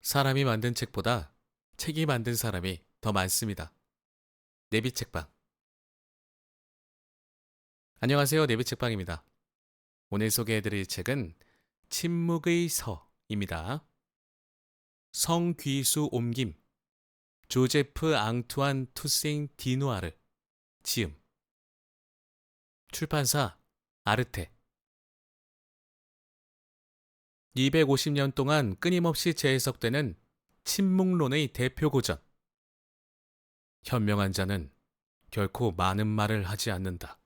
사람이 만든 책보다 책이 만든 사람이 더 많습니다. 내비책방. 안녕하세요. 내비책방입니다. 오늘 소개해드릴 책은 침묵의 서입니다. 성귀수 옮김, 조제프 앙투안 투생 디누아르, 지음. 출판사 아르테. 250년 동안 끊임없이 재해석되는 침묵론의 대표 고전. 현명한 자는 결코 많은 말을 하지 않는다.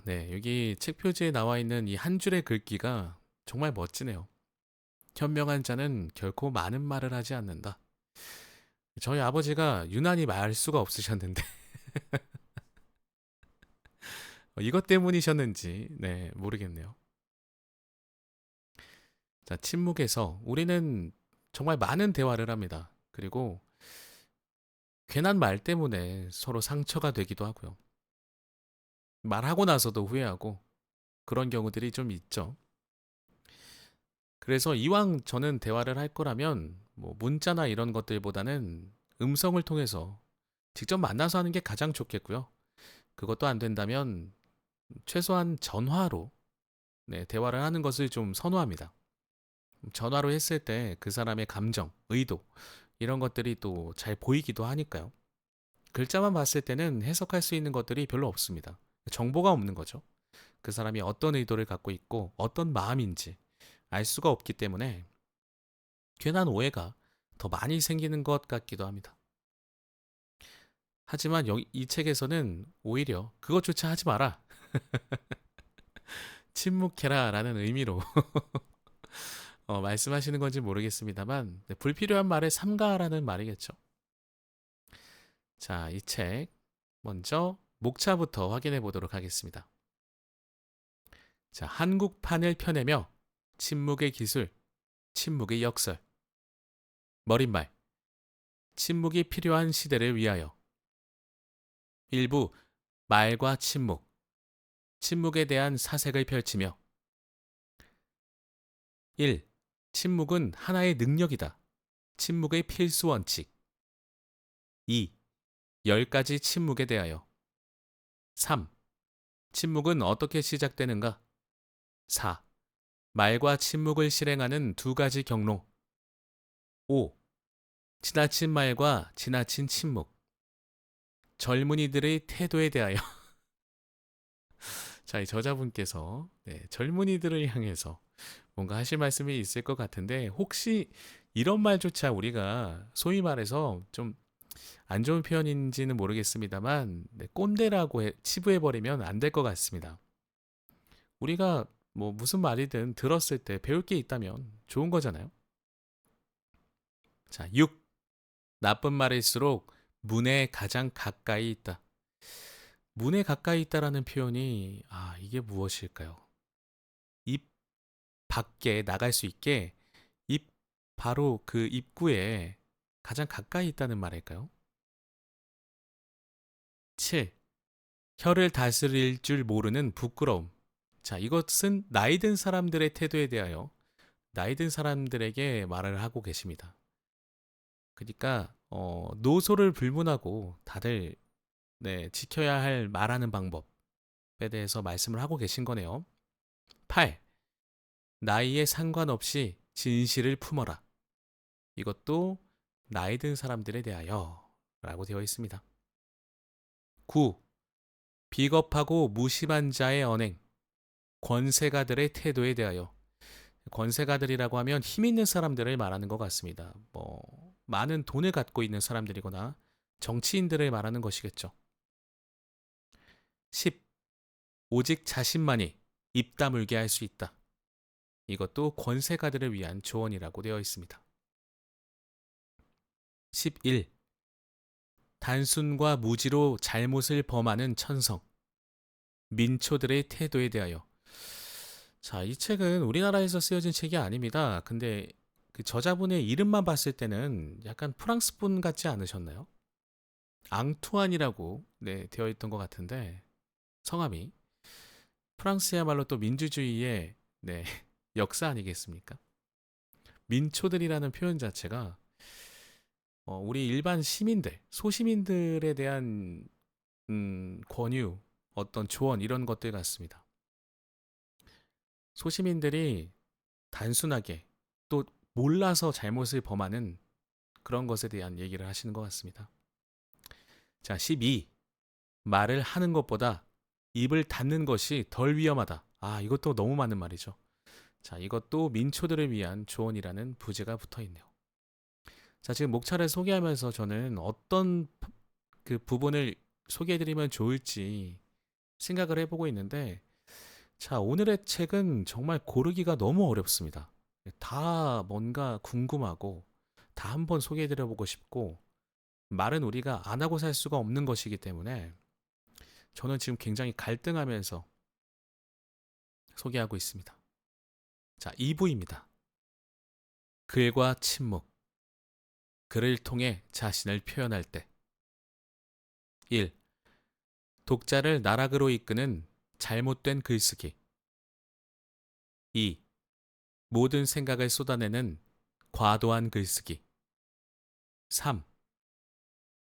네. 여기 책 표지에 나와 있는 이 한 줄의 글귀가 정말 멋지네요. 현명한 자는 결코 많은 말을 하지 않는다. 저희 아버지가 유난히 말수가 없으셨는데 이것 때문이셨는지 모르겠네요. 자, 침묵에서 우리는 정말 많은 대화를 합니다. 그리고 괜한 말 때문에 서로 상처가 되기도 하고요. 말하고 나서도 후회하고 그런 경우들이 좀 있죠. 그래서 이왕 저는 대화를 할 거라면 뭐 문자나 이런 것들보다는 음성을 통해서 직접 만나서 하는 게 가장 좋겠고요. 그것도 안 된다면 최소한 전화로 대화를 하는 것을 좀 선호합니다. 전화로 했을 때 그 사람의 감정, 의도 이런 것들이 또 잘 보이기도 하니까요. 글자만 봤을 때는 해석할 수 있는 것들이 별로 없습니다. 정보가 없는 거죠. 그 사람이 어떤 의도를 갖고 있고 어떤 마음인지 알 수가 없기 때문에 괜한 오해가 더 많이 생기는 것 같기도 합니다. 하지만 이 책에서는 오히려 그것조차 하지 마라. 침묵해라 라는 의미로 말씀하시는 건지 모르겠습니다만 불필요한 말에 삼가라는 말이겠죠. 자, 이 책 먼저 목차부터 확인해 보도록 하겠습니다. 자, 한국판을 펴내며 침묵의 기술, 침묵의 역설. 머릿말, 침묵이 필요한 시대를 위하여. 일부 말과 침묵, 침묵에 대한 사색을 펼치며 1. 침묵은 하나의 능력이다. 침묵의 필수 원칙. 2. 10가지 침묵에 대하여. 3. 침묵은 어떻게 시작되는가? 4. 말과 침묵을 실행하는 두 가지 경로. 5. 지나친 말과 지나친 침묵. 젊은이들의 태도에 대하여. 자, 이 저자분께서 젊은이들을 향해서 뭔가 하실 말씀이 있을 것 같은데 혹시 이런 말조차 우리가 소위 말해서 좀 안 좋은 표현인지는 모르겠습니다만 꼰대라고 치부해버리면 안 될 것 같습니다. 우리가 뭐 무슨 말이든 들었을 때 배울 게 있다면 좋은 거잖아요. 자, 6. 나쁜 말일수록 문에 가장 가까이 있다. 문에 가까이 있다라는 표현이 이게 무엇일까요? 입 밖에 나갈 수 있게 입 바로 그 입구에 가장 가까이 있다는 말일까요? 7. 혀를 다스릴 줄 모르는 부끄러움. 자, 이것은 나이 든 사람들의 태도에 대하여 나이 든 사람들에게 말을 하고 계십니다. 그러니까 노소를 불문하고 다들 지켜야 할 말하는 방법에 대해서 말씀을 하고 계신 거네요. 8. 나이에 상관없이 진실을 품어라. 이것도 나이 든 사람들에 대하여 라고 되어 있습니다. 9. 비겁하고 무심한 자의 언행, 권세가들의 태도에 대하여. 권세가들이라고 하면 힘 있는 사람들을 말하는 것 같습니다. 많은 돈을 갖고 있는 사람들이거나 정치인들을 말하는 것이겠죠. 10. 오직 자신만이 입 다물게 할 수 있다. 이것도 권세가들을 위한 조언이라고 되어 있습니다. 11. 단순과 무지로 잘못을 범하는 천성, 민초들의 태도에 대하여. 자, 이 책은 우리나라에서 쓰여진 책이 아닙니다. 근데 그 저자분의 이름만 봤을 때는 약간 프랑스 분 같지 않으셨나요? 앙투안이라고 되어 있던 것 같은데 성함이 프랑스야말로 또 민주주의의 역사 아니겠습니까? 민초들이라는 표현 자체가 우리 일반 시민들, 소시민들에 대한 권유, 어떤 조언 이런 것들 같습니다. 소시민들이 단순하게 또 몰라서 잘못을 범하는 그런 것에 대한 얘기를 하시는 것 같습니다. 자, 12. 말을 하는 것보다 입을 닫는 것이 덜 위험하다. 아, 이것도 너무 많은 말이죠. 자, 이것도 민초들을 위한 조언이라는 부제가 붙어 있네요. 자, 지금 목차를 소개하면서 저는 어떤 그 부분을 소개해드리면 좋을지 생각을 해보고 있는데, 자, 오늘의 책은 정말 고르기가 너무 어렵습니다. 다 뭔가 궁금하고, 다 한번 소개해드려보고 싶고, 말은 우리가 안 하고 살 수가 없는 것이기 때문에, 저는 지금 굉장히 갈등하면서 소개하고 있습니다. 자, 2부입니다. 글과 침묵. 글을 통해 자신을 표현할 때. 1. 독자를 나락으로 이끄는 잘못된 글쓰기. 2. 모든 생각을 쏟아내는 과도한 글쓰기. 3.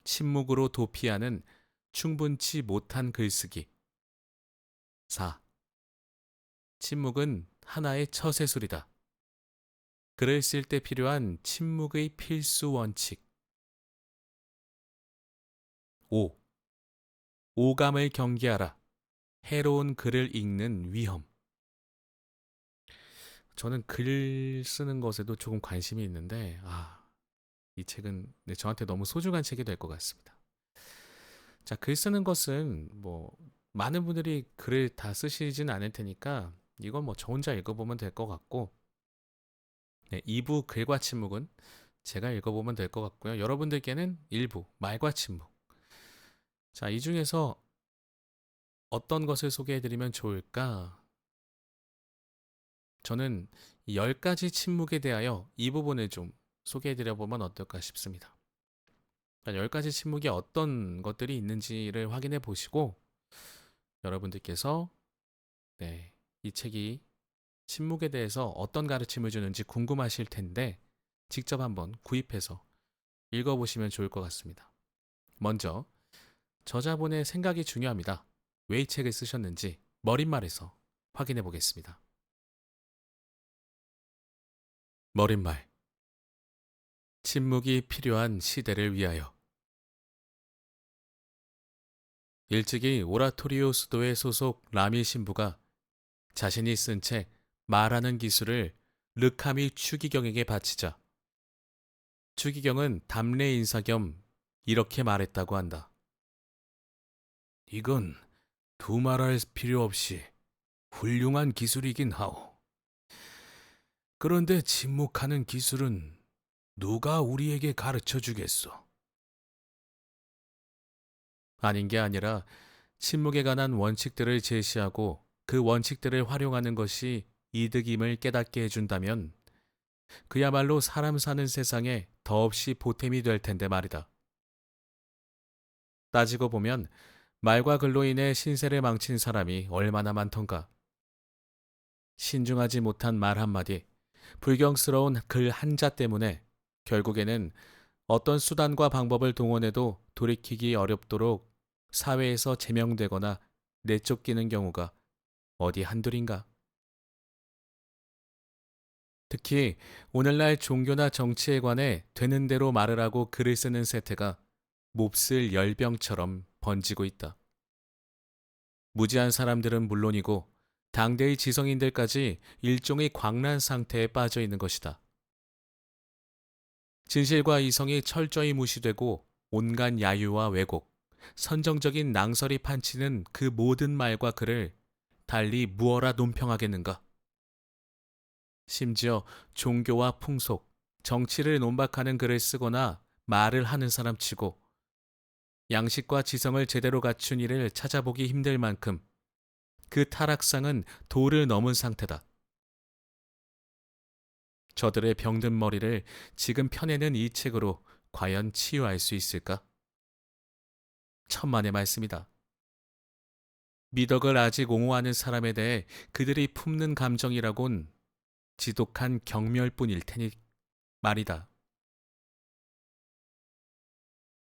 침묵으로 도피하는 충분치 못한 글쓰기. 4. 침묵은 하나의 처세술이다. 글을 쓸 때 필요한 침묵의 필수 원칙. 5. 오감을 경계하라. 해로운 글을 읽는 위험. 저는 글 쓰는 것에도 조금 관심이 있는데, 이 책은 저한테 너무 소중한 책이 될 것 같습니다. 자, 글 쓰는 것은 많은 분들이 글을 다 쓰시진 않을 테니까 이건 저 혼자 읽어보면 될 것 같고, 네, 2부 글과 침묵은 제가 읽어보면 될 것 같고요. 여러분들께는 1부 말과 침묵. 자, 이 중에서 어떤 것을 소개해드리면 좋을까? 저는 10가지 침묵에 대하여 이 부분을 좀 소개해드려보면 어떨까 싶습니다. 10가지 침묵이 어떤 것들이 있는지를 확인해 보시고 여러분들께서 이 책이 침묵에 대해서 어떤 가르침을 주는지 궁금하실 텐데 직접 한번 구입해서 읽어보시면 좋을 것 같습니다. 먼저 저자분의 생각이 중요합니다. 왜 이 책을 쓰셨는지 머릿말에서 확인해 보겠습니다. 머릿말. 침묵이 필요한 시대를 위하여. 일찍이 오라토리오 수도의 소속 라미 신부가 자신이 쓴 책 말하는 기술을 르카미 추기경에게 바치자 추기경은 담례 인사 겸 이렇게 말했다고 한다. 이건 두말할 필요 없이 훌륭한 기술이긴 하오. 그런데 침묵하는 기술은 누가 우리에게 가르쳐 주겠소? 아닌 게 아니라 침묵에 관한 원칙들을 제시하고 그 원칙들을 활용하는 것이 이득임을 깨닫게 해준다면 그야말로 사람 사는 세상에 더없이 보탬이 될 텐데 말이다. 따지고 보면 말과 글로 인해 신세를 망친 사람이 얼마나 많던가. 신중하지 못한 말 한마디, 불경스러운 글 한자 때문에 결국에는 어떤 수단과 방법을 동원해도 돌이키기 어렵도록 사회에서 제명되거나 내쫓기는 경우가 어디 한둘인가. 특히 오늘날 종교나 정치에 관해 되는 대로 말을 하고 글을 쓰는 세태가 몹쓸 열병처럼 번지고 있다. 무지한 사람들은 물론이고 당대의 지성인들까지 일종의 광란 상태에 빠져 있는 것이다. 진실과 이성이 철저히 무시되고 온갖 야유와 왜곡, 선정적인 낭설이 판치는 그 모든 말과 글을 달리 무어라 논평하겠는가? 심지어 종교와 풍속, 정치를 논박하는 글을 쓰거나 말을 하는 사람치고 양식과 지성을 제대로 갖춘 이를 찾아보기 힘들 만큼 그 타락상은 도를 넘은 상태다. 저들의 병든 머리를 지금 펴내는 이 책으로 과연 치유할 수 있을까? 천만의 말씀이다. 미덕을 아직 옹호하는 사람에 대해 그들이 품는 감정이라곤 지독한 경멸뿐일 테니 말이다.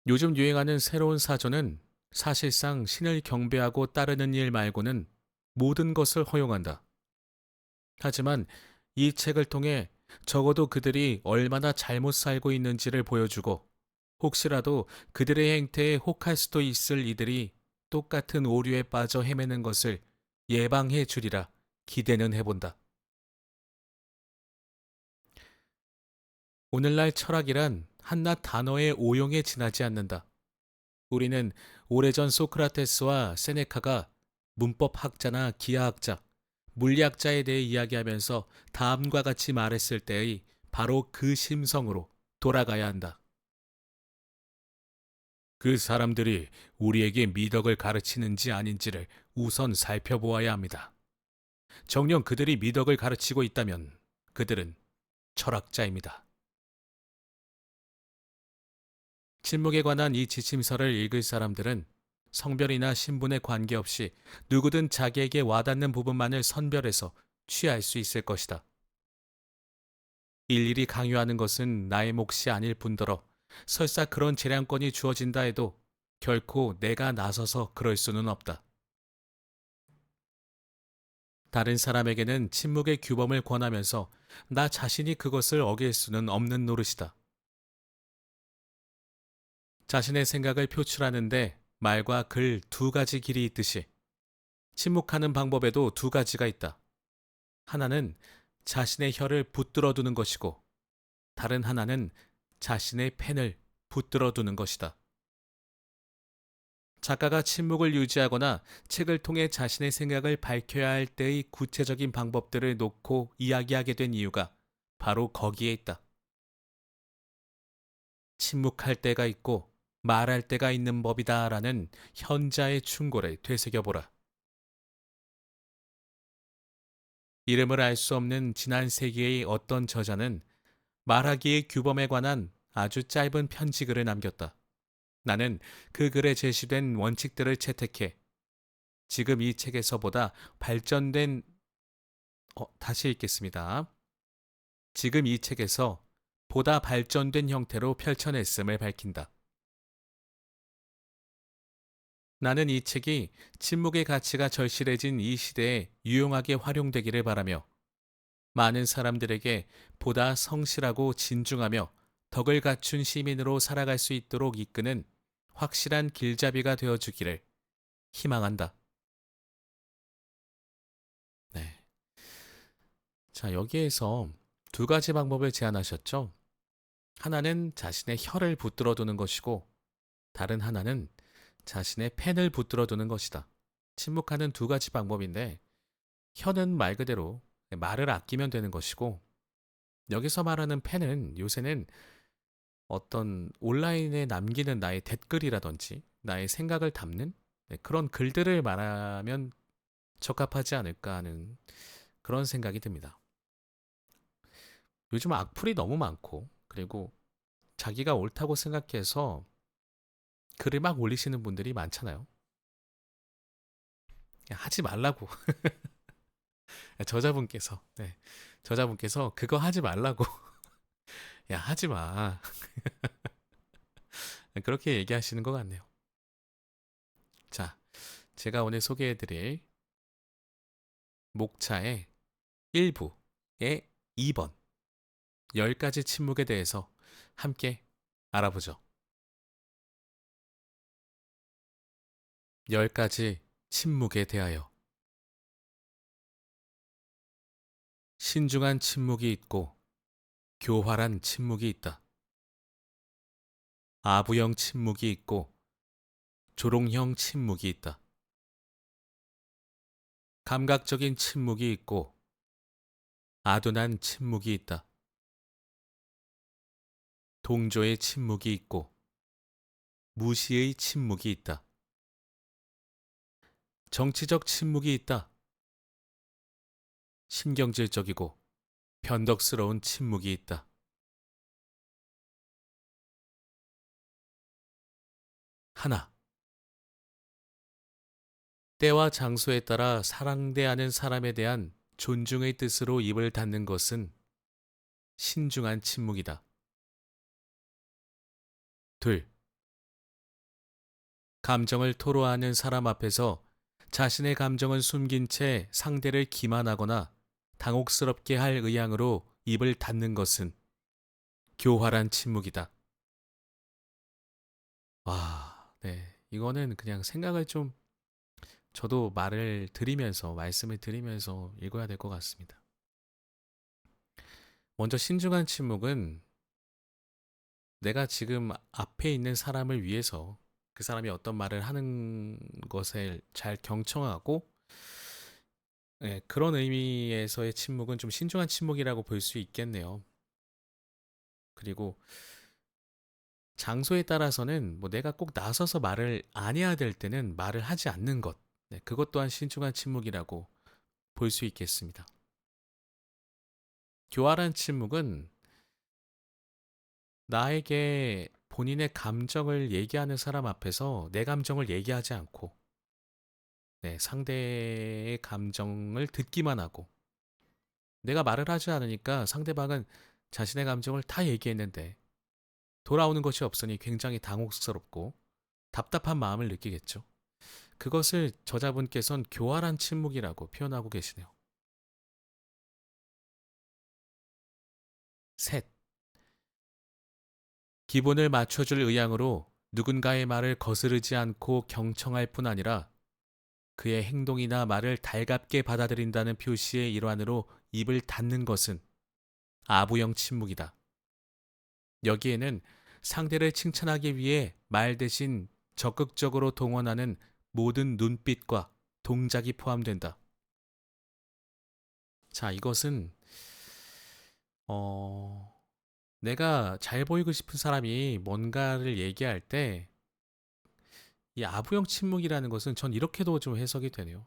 요즘 유행하는 새로운 사조는 사실상 신을 경배하고 따르는 일 말고는 모든 것을 허용한다. 하지만 이 책을 통해 적어도 그들이 얼마나 잘못 살고 있는지를 보여주고 혹시라도 그들의 행태에 혹할 수도 있을 이들이 똑같은 오류에 빠져 헤매는 것을 예방해 주리라 기대는 해본다. 오늘날 철학이란 한낱 단어의 오용에 지나지 않는다. 우리는 오래전 소크라테스와 세네카가 문법학자나 기하학자, 물리학자에 대해 이야기하면서 다음과 같이 말했을 때의 바로 그 심성으로 돌아가야 한다. 그 사람들이 우리에게 미덕을 가르치는지 아닌지를 우선 살펴보아야 합니다. 정녕 그들이 미덕을 가르치고 있다면 그들은 철학자입니다. 침묵에 관한 이 지침서를 읽을 사람들은 성별이나 신분에 관계없이 누구든 자기에게 와닿는 부분만을 선별해서 취할 수 있을 것이다. 일일이 강요하는 것은 나의 몫이 아닐 뿐더러 설사 그런 재량권이 주어진다 해도 결코 내가 나서서 그럴 수는 없다. 다른 사람에게는 침묵의 규범을 권하면서 나 자신이 그것을 어길 수는 없는 노릇이다. 자신의 생각을 표출하는데 말과 글 두 가지 길이 있듯이 침묵하는 방법에도 두 가지가 있다. 하나는 자신의 혀를 붙들어 두는 것이고 다른 하나는 자신의 펜을 붙들어 두는 것이다. 작가가 침묵을 유지하거나 책을 통해 자신의 생각을 밝혀야 할 때의 구체적인 방법들을 놓고 이야기하게 된 이유가 바로 거기에 있다. 침묵할 때가 있고 말할 때가 있는 법이다라는 현자의 충고를 되새겨보라. 이름을 알 수 없는 지난 세기의 어떤 저자는 말하기의 규범에 관한 아주 짧은 편지글을 남겼다. 나는 그 글에 제시된 원칙들을 채택해 지금 이 책에서보다 발전된 다시 읽겠습니다. 지금 이 책에서 보다 발전된 형태로 펼쳐냈음을 밝힌다. 나는 이 책이 침묵의 가치가 절실해진 이 시대에 유용하게 활용되기를 바라며 많은 사람들에게 보다 성실하고 진중하며 덕을 갖춘 시민으로 살아갈 수 있도록 이끄는 확실한 길잡이가 되어주기를 희망한다. 네. 자, 여기에서 두 가지 방법을 제안하셨죠. 하나는 자신의 혀를 붙들어 두는 것이고 다른 하나는 자신의 펜을 붙들어 두는 것이다. 침묵하는 두 가지 방법인데 혀는 말 그대로 말을 아끼면 되는 것이고 여기서 말하는 펜은 요새는 어떤 온라인에 남기는 나의 댓글이라든지 나의 생각을 담는 그런 글들을 말하면 적합하지 않을까 하는 그런 생각이 듭니다. 요즘 악플이 너무 많고 그리고 자기가 옳다고 생각해서 글을 막 올리시는 분들이 많잖아요. 하지 말라고. 저자분께서, 네. 저자분께서 그거 하지 말라고. 야, 하지 마. 그렇게 얘기하시는 것 같네요. 자, 제가 오늘 소개해드릴 목차의 1부의 2번, 10가지 침묵에 대해서 함께 알아보죠. 10가지 침묵에 대하여. 신중한 침묵이 있고 교활한 침묵이 있다. 아부형 침묵이 있고 조롱형 침묵이 있다. 감각적인 침묵이 있고 아둔한 침묵이 있다. 동조의 침묵이 있고 무시의 침묵이 있다. 정치적 침묵이 있다. 신경질적이고 변덕스러운 침묵이 있다. 하나, 때와 장소에 따라 사랑대하는 사람에 대한 존중의 뜻으로 입을 닫는 것은 신중한 침묵이다. 둘, 감정을 토로하는 사람 앞에서 자신의 감정은 숨긴 채 상대를 기만하거나 당혹스럽게 할 의향으로 입을 닫는 것은 교활한 침묵이다. 와, 네. 이거는 그냥 생각을 좀 저도 말씀을 드리면서 읽어야 될 것 같습니다. 먼저 신중한 침묵은 내가 지금 앞에 있는 사람을 위해서 그 사람이 어떤 말을 하는 것을 잘 경청하고, 예, 그런 의미에서의 침묵은 좀 신중한 침묵이라고 볼 수 있겠네요. 그리고 장소에 따라서는 뭐 내가 꼭 나서서 말을 안 해야 될 때는 말을 하지 않는 것. 네, 그것 또한 신중한 침묵이라고 볼 수 있겠습니다. 교활한 침묵은 나에게 본인의 감정을 얘기하는 사람 앞에서 내 감정을 얘기하지 않고, 네, 상대의 감정을 듣기만 하고, 내가 말을 하지 않으니까 상대방은 자신의 감정을 다 얘기했는데 돌아오는 것이 없으니 굉장히 당혹스럽고 답답한 마음을 느끼겠죠. 그것을 저자분께서는 교활한 침묵이라고 표현하고 계시네요. 셋, 기분을 맞춰줄 의향으로 누군가의 말을 거스르지 않고 경청할 뿐 아니라 그의 행동이나 말을 달갑게 받아들인다는 표시의 일환으로 입을 닫는 것은 아부형 침묵이다. 여기에는 상대를 칭찬하기 위해 말 대신 적극적으로 동원하는 모든 눈빛과 동작이 포함된다. 자, 이것은 어, 내가 잘 보이고 싶은 사람이 뭔가를 얘기할 때 이 아부형 침묵이라는 것은 전 이렇게도 좀 해석이 되네요.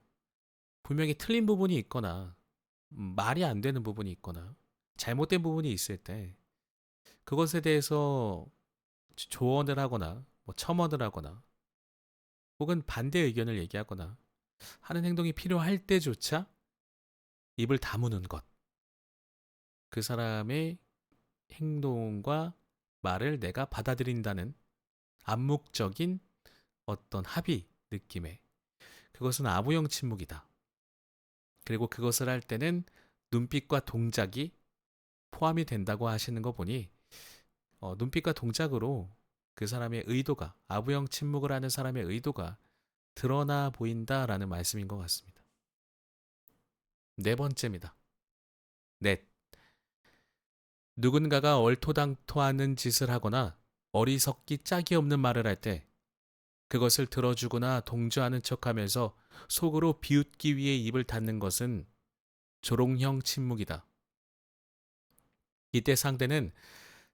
분명히 틀린 부분이 있거나 말이 안 되는 부분이 있거나 잘못된 부분이 있을 때 그것에 대해서 조언을 하거나 뭐 첨언을 하거나 혹은 반대 의견을 얘기하거나 하는 행동이 필요할 때조차 입을 다무는 것. 그 사람의 행동과 말을 내가 받아들인다는 암묵적인 어떤 합의 느낌의 그것은 아부형 침묵이다. 그리고 그것을 할 때는 눈빛과 동작이 포함이 된다고 하시는 거 보니 눈빛과 동작으로 그 사람의 의도가 아부형 침묵을 하는 사람의 의도가 드러나 보인다라는 말씀인 것 같습니다. 네 번째입니다. 넷. 누군가가 얼토당토하는 짓을 하거나 어리석기 짝이 없는 말을 할 때 그것을 들어주거나 동조하는 척하면서 속으로 비웃기 위해 입을 닫는 것은 조롱형 침묵이다. 이때 상대는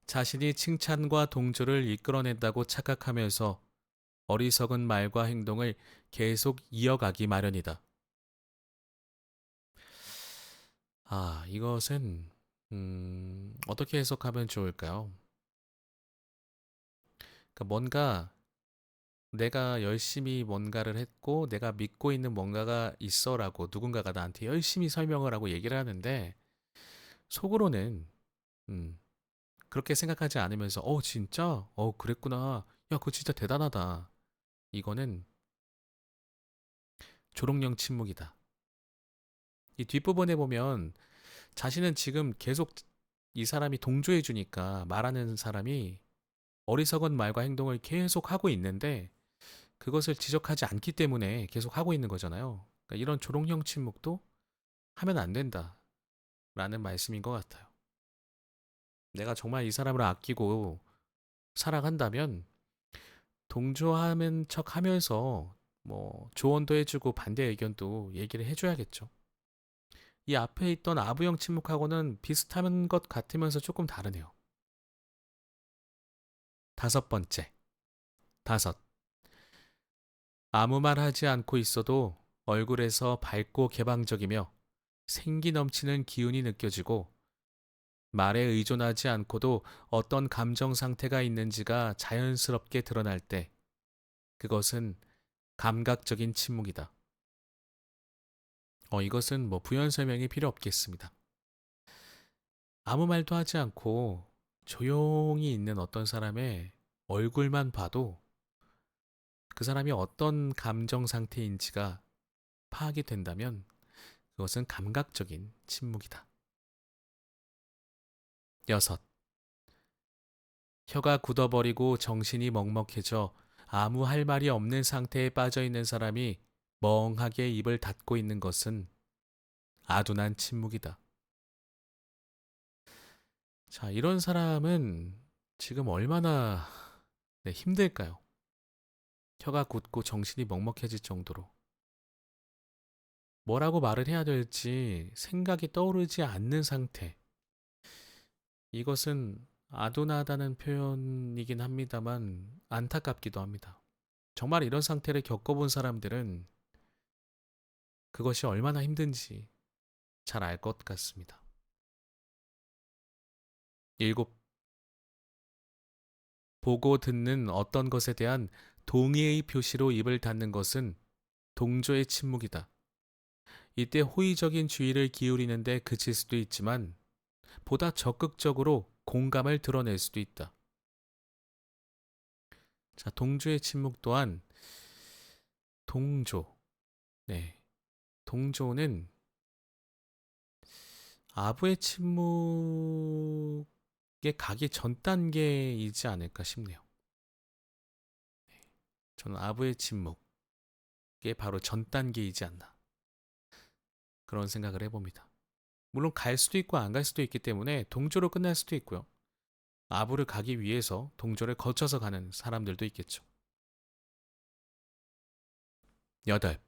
자신이 칭찬과 동조를 이끌어낸다고 착각하면서 어리석은 말과 행동을 계속 이어가기 마련이다. 아, 이것은 어떻게 해석하면 좋을까요? 그러니까 뭔가 내가 열심히 뭔가를 했고 내가 믿고 있는 뭔가가 있어라고 누군가가 나한테 열심히 설명을 하고 얘기를 하는데 속으로는 음, 그렇게 생각하지 않으면서 진짜 그랬구나, 야 그거 진짜 대단하다, 이거는 조롱형 침묵이다. 이 뒷부분에 보면 자신은 지금 계속 이 사람이 동조해 주니까 말하는 사람이 어리석은 말과 행동을 계속 하고 있는데 그것을 지적하지 않기 때문에 계속 하고 있는 거잖아요. 그러니까 이런 조롱형 침묵도 하면 안 된다라는 말씀인 것 같아요. 내가 정말 이 사람을 아끼고 사랑한다면 동조하는 척 하면서 뭐 조언도 해주고 반대 의견도 얘기를 해줘야겠죠. 이 앞에 있던 아부형 침묵하고는 비슷한 것 같으면서 조금 다르네요. 다섯 번째. 다섯. 아무 말 하지 않고 있어도 얼굴에서 밝고 개방적이며 생기 넘치는 기운이 느껴지고 말에 의존하지 않고도 어떤 감정 상태가 있는지가 자연스럽게 드러날 때 그것은 감각적인 침묵이다. 이것은 뭐 부연 설명이 필요 없겠습니다. 아무 말도 하지 않고 조용히 있는 어떤 사람의 얼굴만 봐도 그 사람이 어떤 감정 상태인지가 파악이 된다면 그것은 감각적인 침묵이다. 6. 혀가 굳어버리고 정신이 먹먹해져 아무 할 말이 없는 상태에 빠져 있는 사람이 멍하게 입을 닫고 있는 것은 아둔한 침묵이다. 자, 이런 사람은 지금 얼마나 힘들까요? 혀가 굳고 정신이 먹먹해질 정도로. 뭐라고 말을 해야 될지 생각이 떠오르지 않는 상태. 이것은 아둔하다는 표현이긴 합니다만 안타깝기도 합니다. 정말 이런 상태를 겪어본 사람들은 그것이 얼마나 힘든지 잘 알 것 같습니다. 7. 보고 듣는 어떤 것에 대한 동의의 표시로 입을 닫는 것은 동조의 침묵이다. 이때 호의적인 주의를 기울이는데 그칠 수도 있지만 보다 적극적으로 공감을 드러낼 수도 있다. 자, 동조의 침묵 또한 동조. 네. 동조는 아부의 침묵에 가기 전 단계이지 않을까 싶네요. 저는 아부의 침묵이 바로 전 단계이지 않나. 그런 생각을 해봅니다. 물론 갈 수도 있고 안 갈 수도 있기 때문에 동조로 끝날 수도 있고요. 아부를 가기 위해서 동조를 거쳐서 가는 사람들도 있겠죠. 8.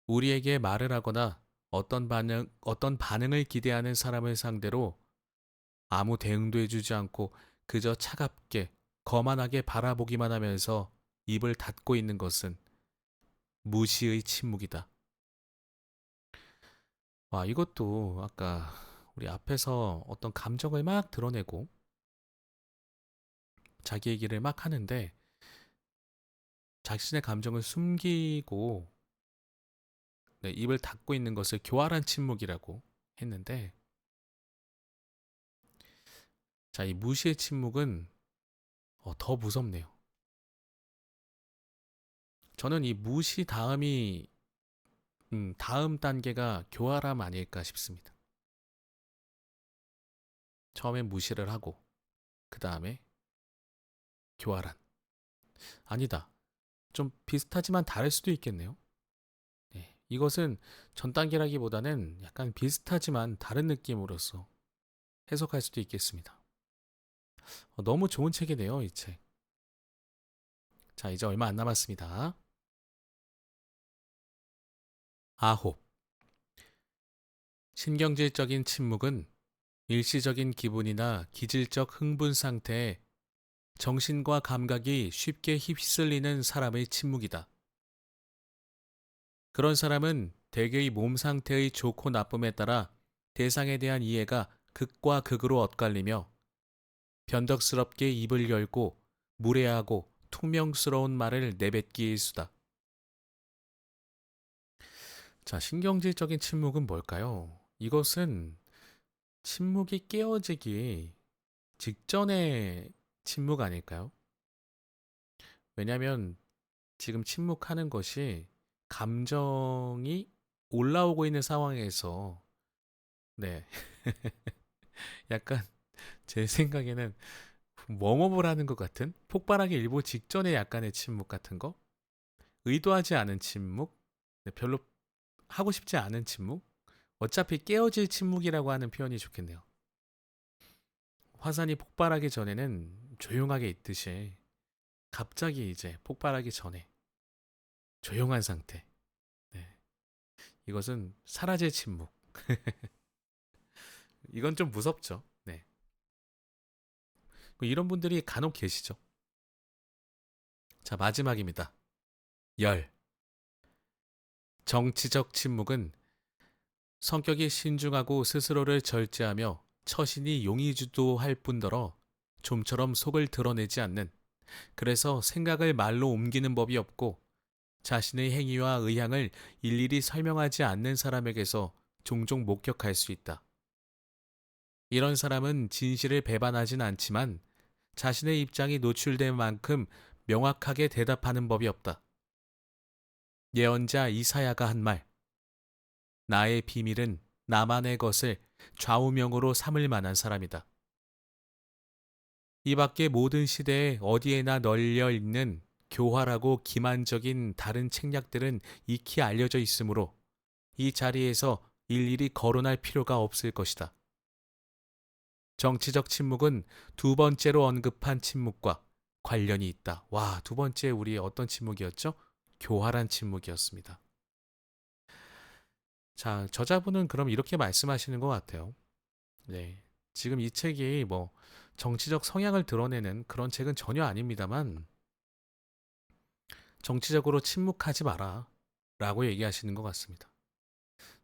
우리에게 말을 하거나 어떤 반응을 기대하는 사람을 상대로 아무 대응도 해주지 않고 그저 차갑게 거만하게 바라보기만 하면서 입을 닫고 있는 것은 무시의 침묵이다. 와, 이것도 아까 우리 앞에서 어떤 감정을 막 드러내고 자기 얘기를 막 하는데 자신의 감정을 숨기고 입을 닫고 있는 것을 교활한 침묵이라고 했는데, 자, 이 무시의 침묵은 더 무섭네요. 저는 이 무시 다음이 다음 단계가 교활함 아닐까 싶습니다. 처음엔 무시를 하고 그 다음에 교활한. 아니다. 좀 비슷하지만 다를 수도 있겠네요. 네, 이것은 전 단계라기보다는 약간 비슷하지만 다른 느낌으로서 해석할 수도 있겠습니다. 너무 좋은 책이네요, 이 책. 자, 이제 얼마 안 남았습니다. 9. 신경질적인 침묵은 일시적인 기분이나 기질적 흥분 상태에 정신과 감각이 쉽게 휩쓸리는 사람의 침묵이다. 그런 사람은 대개의 몸 상태의 좋고 나쁨에 따라 대상에 대한 이해가 극과 극으로 엇갈리며 변덕스럽게 입을 열고 무례하고 퉁명스러운 말을 내뱉기 일수다. 자, 신경질적인 침묵은 뭘까요? 이것은 침묵이 깨어지기 직전의 침묵 아닐까요? 왜냐하면 지금 침묵하는 것이 감정이 올라오고 있는 상황에서 네. 약간 제 생각에는 웜업을 하는 것 같은 폭발하기 일보 직전의 약간의 침묵 같은 거, 의도하지 않은 침묵, 네, 별로 하고 싶지 않은 침묵, 어차피 깨어질 침묵이라고 하는 표현이 좋겠네요. 화산이 폭발하기 전에는 조용하게 있듯이 갑자기 이제 폭발하기 전에 조용한 상태. 네. 이것은 사라질 침묵. 이건 좀 무섭죠. 네. 이런 분들이 간혹 계시죠. 자, 마지막입니다. 10. 정치적 침묵은 성격이 신중하고 스스로를 절제하며 처신이 용의주도할 뿐더러 좀처럼 속을 드러내지 않는, 그래서 생각을 말로 옮기는 법이 없고 자신의 행위와 의향을 일일이 설명하지 않는 사람에게서 종종 목격할 수 있다. 이런 사람은 진실을 배반하진 않지만 자신의 입장이 노출된 만큼 명확하게 대답하는 법이 없다. 예언자 이사야가 한 말, 나의 비밀은 나만의 것을 좌우명으로 삼을 만한 사람이다. 이 밖에 모든 시대에 어디에나 널려 있는 교활하고 기만적인 다른 책략들은 익히 알려져 있으므로 이 자리에서 일일이 거론할 필요가 없을 것이다. 정치적 침묵은 두 번째로 언급한 침묵과 관련이 있다. 와, 두 번째 우리 어떤 침묵이었죠? 교활한 침묵이었습니다. 자, 저자분은 그럼 이렇게 말씀하시는 것 같아요. 네. 지금 이 책이 뭐 정치적 성향을 드러내는 그런 책은 전혀 아닙니다만 정치적으로 침묵하지 마라 라고 얘기하시는 것 같습니다.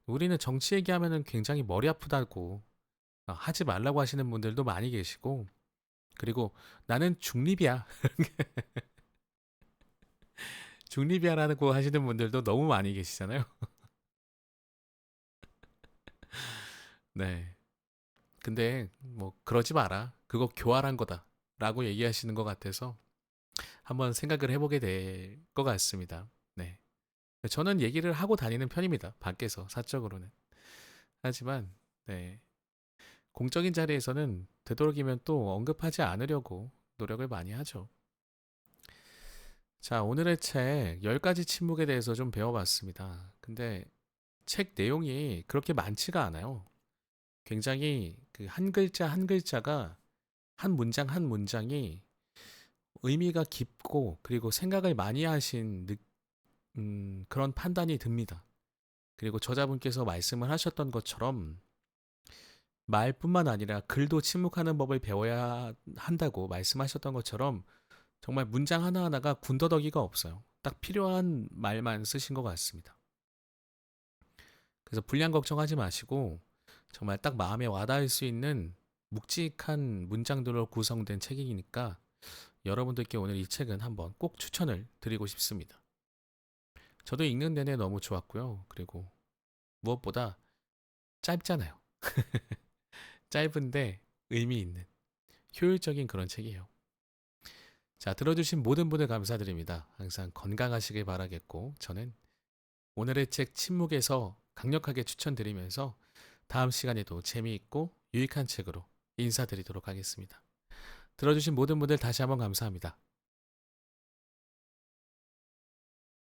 우리는 정치 얘기하면 굉장히 머리 아프다고 하지 말라고 하시는 분들도 많이 계시고 그리고 나는 중립이야. 중립이야라고 하시는 분들도 너무 많이 계시잖아요. 네. 근데 뭐 그러지 마라. 그거 교활한 거다. 라고 얘기하시는 것 같아서 한번 생각을 해보게 될 것 같습니다. 네. 저는 얘기를 하고 다니는 편입니다. 밖에서 사적으로는. 하지만 네. 공적인 자리에서는 되도록이면 또 언급하지 않으려고 노력을 많이 하죠. 자, 오늘의 책 10가지 침묵에 대해서 좀 배워봤습니다. 근데 책 내용이 그렇게 많지가 않아요. 굉장히 그 한 글자 한 글자가 한 문장 한 문장이 의미가 깊고 그리고 생각을 많이 하신 그런 판단이 듭니다. 그리고 저자분께서 말씀을 하셨던 것처럼 말뿐만 아니라 글도 침묵하는 법을 배워야 한다고 말씀하셨던 것처럼 정말 문장 하나하나가 군더더기가 없어요. 딱 필요한 말만 쓰신 것 같습니다. 그래서 분량 걱정하지 마시고 정말 딱 마음에 와닿을 수 있는 묵직한 문장들로 구성된 책이니까 여러분들께 오늘 이 책은 한번 꼭 추천을 드리고 싶습니다. 저도 읽는 내내 너무 좋았고요. 그리고 무엇보다 짧잖아요. 짧은데 의미 있는 효율적인 그런 책이에요. 자, 들어주신 모든 분들 감사드립니다. 항상 건강하시길 바라겠고 저는 오늘의 책 침묵에서 강력하게 추천드리면서 다음 시간에도 재미있고 유익한 책으로 인사드리도록 하겠습니다. 들어주신 모든 분들 다시 한번 감사합니다.